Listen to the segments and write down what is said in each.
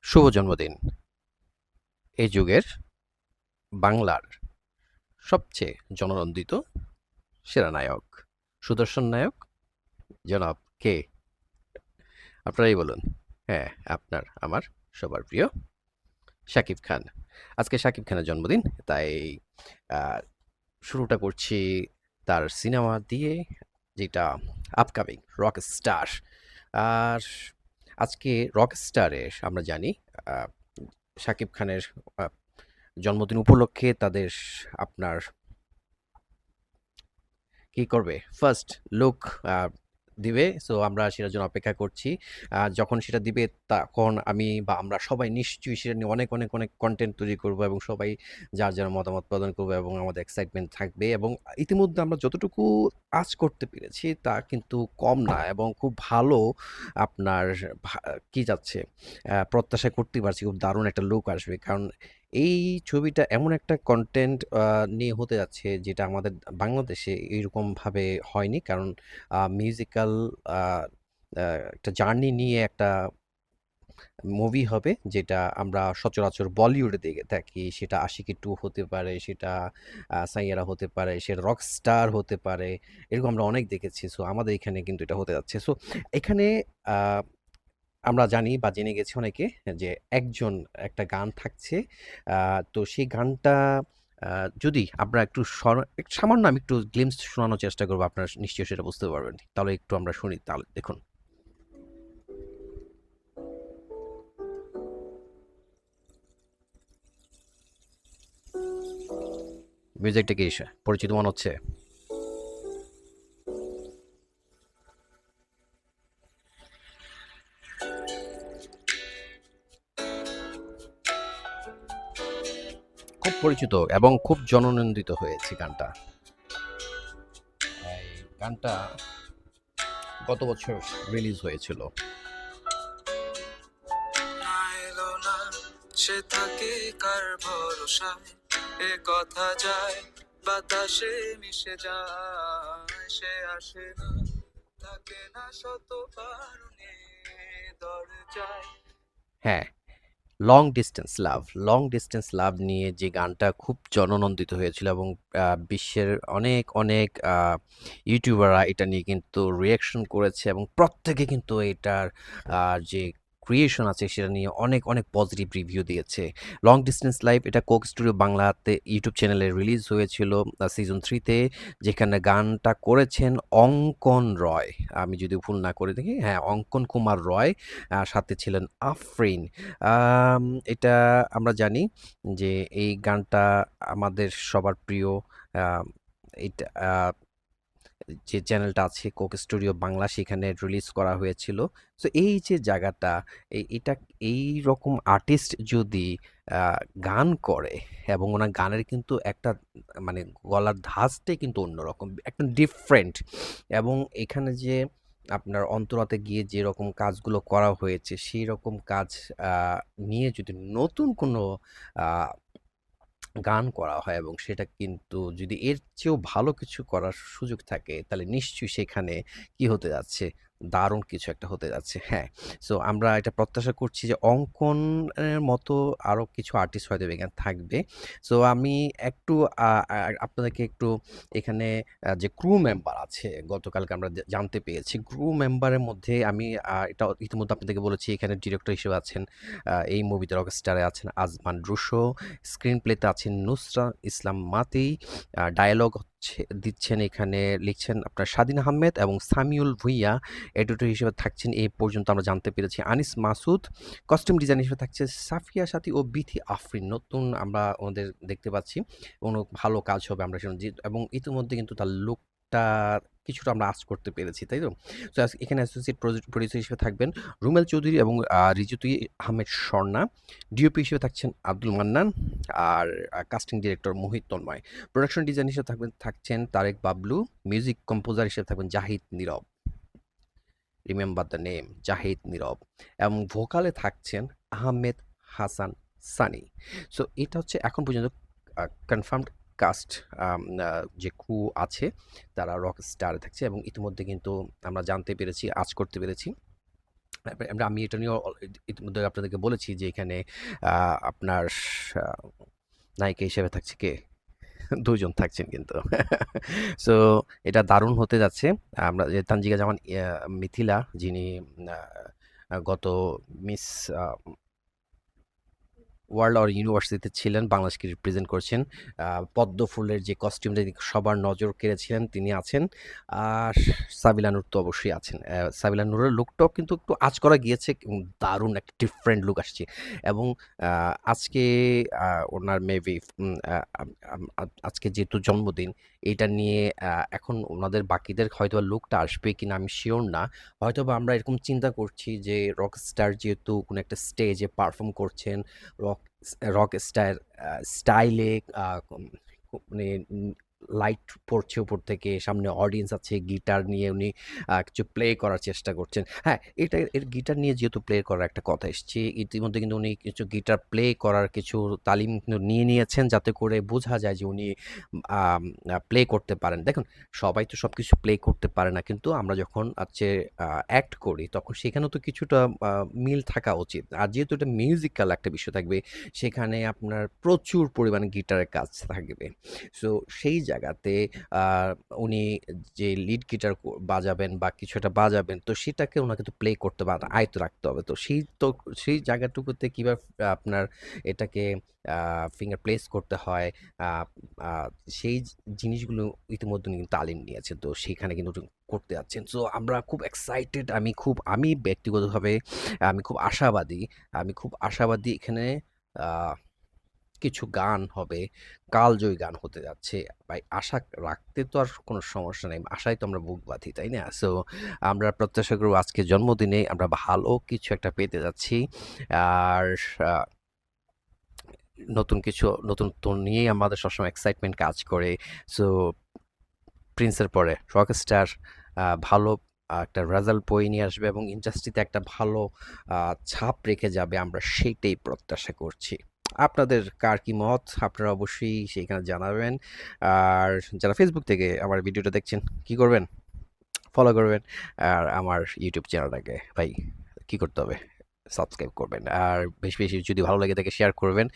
শুভ জন্মদিন। এই যুগের বাংলার সবচেয়ে জননন্দিত সেরা নায়ক, সুদর্শন নায়ক জনাব কে? আপনারাই বলুন। হ্যাঁ, আপনার আমার সবার প্রিয় শাকিব খান। আজকে শাকিব খানের জন্মদিন, তাই আ শুরুটা করছি তার সিনেমা দিয়ে, যেটা আপকামিং রকস্টার। আর আজকে রকস্টারে আমরা জানি আ শাকিব খানের আ জন্মদিন উপলক্ষে তাদের আপনার কি করবে? ফার্স্ট লুক আ দিবে। সো আমরা সেটার জন্য অপেক্ষা করছি। যখন সেটা দিবে তখন আমি বা আমরা সবাই নিশ্চয়ই সেটা নিয়ে অনেক, অনেক, অনেক কনটেন্ট তৈরি করব এবং সবাই যার, যার মতামত প্রদান করবে এবং আমাদের এক্সাইটমেন্ট থাকবে এবং ইতিমধ্যে আমরা যতটুকু আঁচ করতে পেরেছি তা কিন্তু কম না এবং খুব ভালো আপনার ভা কি যাচ্ছে প্রত্যাশা করতেই পারছি খুব দারুণ একটা লুক আসবে। কারণ এই ছবিটা এমন একটা কনটেন্ট নিয়ে হতে যাচ্ছে যেটা আমাদের বাংলাদেশে এইরকমভাবে হয়নি। কারণ মিউজিক্যাল আ আ একটা জার্নি নিয়ে একটা মুভি হবে যেটা আমরা সচরাচর বলিউডে দেখে থাকি। সেটা 'আশিকি 2' হতে পারে, সেটা 'সাইয়ারা' হতে পারে, সেটা 'রকস্টার' হতে পারে। এরকম আমরা অনেক দেখেছি। সো আমাদের এখানে কিন্তু এটা হতে যাচ্ছে। সো এখানে আ আমরা জানি বা জেনে গেছি অনেকে যে একজন একটা গান থাকছে। আ তো সেই গানটা আ যদি আমরা একটু সামান্য আমি একটু গ্লিম্পস শোনানোর চেষ্টা করব। আপনারা নিশ্চয়ই সেটা বুঝতে পারবেন। তাহলে একটু আমরা শুনি তাহলে দেখুন। মিউজিকটা কি পরিচিত মনে হচ্ছে? খুব পরিচিত এবং খুব জননন্দিত হয়েছে গানটা। এই গানটা গত বছর রিলিজ হয়েছিল। না এলো না, সে থাকে কার ভরসায়, এ কথা যায় বাতাসে মিশে যায়, সে আসে না, থাকে না শত কারণে দরজায়। হ্যাঁ, 'লং ডিসট্যান্স লাভ', 'লং ডিসট্যান্স লাভ' নিয়ে যে গানটা খুব জননন্দিত হয়েছিল এবং বিশ্বের অনেক, অনেক ইউটিউবাররা এটা নিয়ে কিন্তু রিঅ্যাকশন করেছে এবং প্রত্যেকে কিন্তু এটার যে ক্রিয়েশন আছে সেটা নিয়ে অনেক, অনেক পজিটিভ রিভিউ দিয়েছে। 'লং ডিসট্যান্স লাইভ' এটা কোক স্টুডিও বাংলাতে ইউটিউব চ্যানেলে রিলিজ হয়েছিল সিজন 3 তে, যেখানে গানটা করেছেন অঙ্কন রয়। আমি যদি ভুল না করে থাকি, হ্যাঁ, অঙ্কন কুমার রয়। সাথে ছিলেন আফরিন। আম এটা আমরা জানি যে এই গানটা আমাদের সবার প্রিয়। আম এইটা যে চ্যানেলটা আছে কোক স্টুডিও বাংলা সেখানে রিলিজ করা হয়েছিল। সো এই যে জায়গাটা এটা এইরকম আর্টিস্ট যদি আ গান করে এবং ওনার গানের কিন্তু একটা মানে গলার ধাঁচটাই কিন্তু অন্যরকম। একটা ডিফারেন্ট এবং এখানে যে আপনার অন্তরাতে গিয়ে যেরকম কাজগুলো করা হয়েছে সেইরকম কাজ আ নিয়ে যদি নতুন কোনো আ গান করা হয় এবং সেটা কিন্তু যদি এর চেয়েও ভালো কিছু করার সুযোগ থাকে তাহলে নিশ্চয়ই সেখানে কি হতে যাচ্ছে? দারুণ কিছু একটা হতে যাচ্ছে। হ্যাঁ, সো আমরা এটা প্রত্যাশা করছি যে অঙ্কনের মতো আরো কিছু আর্টিস্ট হয়তো এখানে থাকবে। সো আমি একটু আ আ আপনাদেরকে একটু এখানে যে ক্রু মেম্বার আছে গতকালকে আমরা জানতে পেরেছি। ক্রু মেম্বারের মধ্যে আমি এটা ইতিমধ্যে আপনাদেরকে বলেছি, এখানে ডিরেক্টর হিসেবে আছেন এই মুভিতে রকস্টারে আছেন আজমান রুশো, স্ক্রিন প্লেতে আছেন নুসরাত ইসলাম মাতি, ডায়ালগ দিচ্ছেন এখানে লিখছেন আপনার স্বাধীন আহমেদ এবং সামিউল ভুঁইয়া, এডিটর হিসেবে থাকছেন এই পর্যন্ত আমরা জানতে পেরেছি আনিস মাসুদ, কস্টিউম ডিজাইন হিসেবে থাকছে সাফিয়া সাথী ও বিথি আফরিন। নতুন আমরা ওদের দেখতে পাচ্ছি এবং ভালো কাজ হবে আমরা শুনছি এবং ইতিমধ্যে কিন্তু তার লুকটা কিছুটা আমরা আঁচ করতে পেরেছি, তাই তো? সো এখানে অ্যাসোসিয়েট প্রডিউসার হিসেবে থাকবেন রুমেল চৌধুরী এবং রিজুতুই আহমেদ স্বর্ণা। ডিওপি হিসেবে থাকছেন আব্দুল মান্নান আর কাস্টিং ডিরেক্টর মোহিত তন্ময়। প্রোডাকশন ডিজাইন হিসেবে থাকছেন তারেক বাবলু। মিউজিক কম্পোজার হিসেবে থাকবেন জাহিদ নীরব। রিমেম্বার দ্য নেম, জাহিদ নীরব। এবং ভোকালে থাকছেন আহমেদ হাসান সানি। সো এটা হচ্ছে এখন পর্যন্ত কনফার্মড কাস্ট। যে ক্রু আছে তারা রক স্টারে থাকছে এবং ইতিমধ্যে কিন্তু আমরা জানতে পেরেছি, আজ করতে পেরেছি আমি এটা নিয়েও ইতিমধ্যে আপনাদেরকে বলেছি যে এখানে আপনার নায়িকা হিসেবে থাকছে কে? ২ জন থাকছেন কিন্তু। সো এটা দারুণ হতে যাচ্ছে। আমরা যে তানজিকা জামান মিথিলা যিনি আ গত মিস আ ওয়ার্ল্ড অর ইউনিভার্সিটিতে ছিলেন, বাংলাদেশকে রিপ্রেজেন্ট করছেন। পদ্ম ফুলের যে কস্টিউমটা সবার নজর কেড়েছিলেন তিনি আছেন। আর সাবিলা নূর তো অবশ্যই আছেন। সাবিলা নূরের লুকটাও কিন্তু একটু আঁচ করা গিয়েছে এবং দারুণ একটা ডিফারেন্ট লুক আসছে। এবং আ আজকে ওনার মেবি উম আ আম আম আজকে যেহেতু জন্মদিন, এইটা নিয়ে এখন ওনাদের বাকিদের হয়তোবা লুকটা আসবে কিনা আমি সিউর না। হয়তোবা আমরা এরকম চিন্তা করছি যে রকস্টার যেহেতু কোনো একটা স্টেজে পারফর্ম করছেন, রক রক স্টাইলে আ কম মানে লাইট পড়ছে উপর থেকে, সামনে অডিয়েন্স আছে, গিটার নিয়ে উনি কিছু প্লে করার চেষ্টা করছেন। হ্যাঁ, এর গিটার নিয়ে যেহেতু প্লে করার একটা কথা এসছে, ইতিমধ্যে কিন্তু উনি কিছু গিটার প্লে করার কিছু তালিম কিন্তু নিয়ে নিয়েছেন, যাতে করে বোঝা যায় যে উনি আম প্লে করতে পারেন। দেখুন, সবাই তো সবকিছু প্লে করতে পারে না। কিন্তু আমরা যখন অ্যাক্ট করি, তখন সেখানেও তো কিছুটা আ মিল থাকা উচিত। আর যেহেতু এটা মিউজিক্যাল একটা বিষয় থাকবে, সেখানে আপনার প্রচুর পরিমাণে গিটারের কাজ থাকবে। সো সেই জায়গাতে আ উনি যে লিড গিটার বাজাবেন বা কিছু একটা বাজাবেন, তো সেটাকে উনাকে তো প্লে করতে বা আয়ত্ত রাখতে হবে। সেই জায়গাটুকুতে কিভাবে আপনার এটাকে আ ফিঙ্গার প্লেস করতে হয়, আ আ সেই জিনিসগুলো ইতিমধ্যে উনি কিন্তু তালিম নিয়েছেন। তো সেখানে কিন্তু উনি করতে যাচ্ছেন। সো আমরা খুব এক্সাইটেড। আমি ব্যক্তিগতভাবে আমি খুব আশাবাদী এখানে আ কিছু গান হবে, কালজয়ী গান হতে যাচ্ছে। ভাই আশা রাখতে তো আর কোনো সমস্যা নেই। আশায় তো আমরা বুক বাঁধি, তাই না? সো আমরা প্রত্যাশা করব আজকের জন্মদিনে আমরা ভালো কিছু একটা পেতে যাচ্ছি। আর আ নতুন নিয়েই আমাদের সবসময় এক্সাইটমেন্ট কাজ করে। সো প্রিন্সের পরে রকস্টার ভালো একটা রেজাল্ট বয়ে নিয়ে আসবে এবং ইন্ডাস্ট্রিতে একটা ভালো ছাপ রেখে যাবে। আমরা সেইটাই প্রত্যাশা করছি। আপনাদের কার কি মত? আপনারা অবশ্যই সেইখানে জানাবেন। আর যারা ফেসবুক থেকে আমার ভিডিওটা দেখছেন, কি করবেন? ফলো করবেন। আর আমার ইউটিউব চ্যানেলটাকে ভাই কি করতে হবে? সাবস্ক্রাইব করবেন। আর বেশি, বেশি যদি ভালো লেগে থাকে শেয়ার করবেন।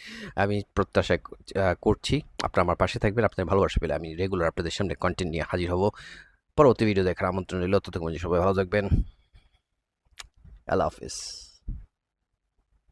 আমি প্রত্যাশা করছি আপনারা আমার পাশে থাকবেন। আপনাদের ভালোবাসা পেলে আমি রেগুলার আপনাদের সামনে কনটেন্ট নিয়ে হাজির হব। পরবর্তী ভিডিও দেখার আমন্ত্রণ রইল। ততক্ষণ পর্যন্ত সবাই ভালো থাকবেন। আল্লাহ হাফেজ।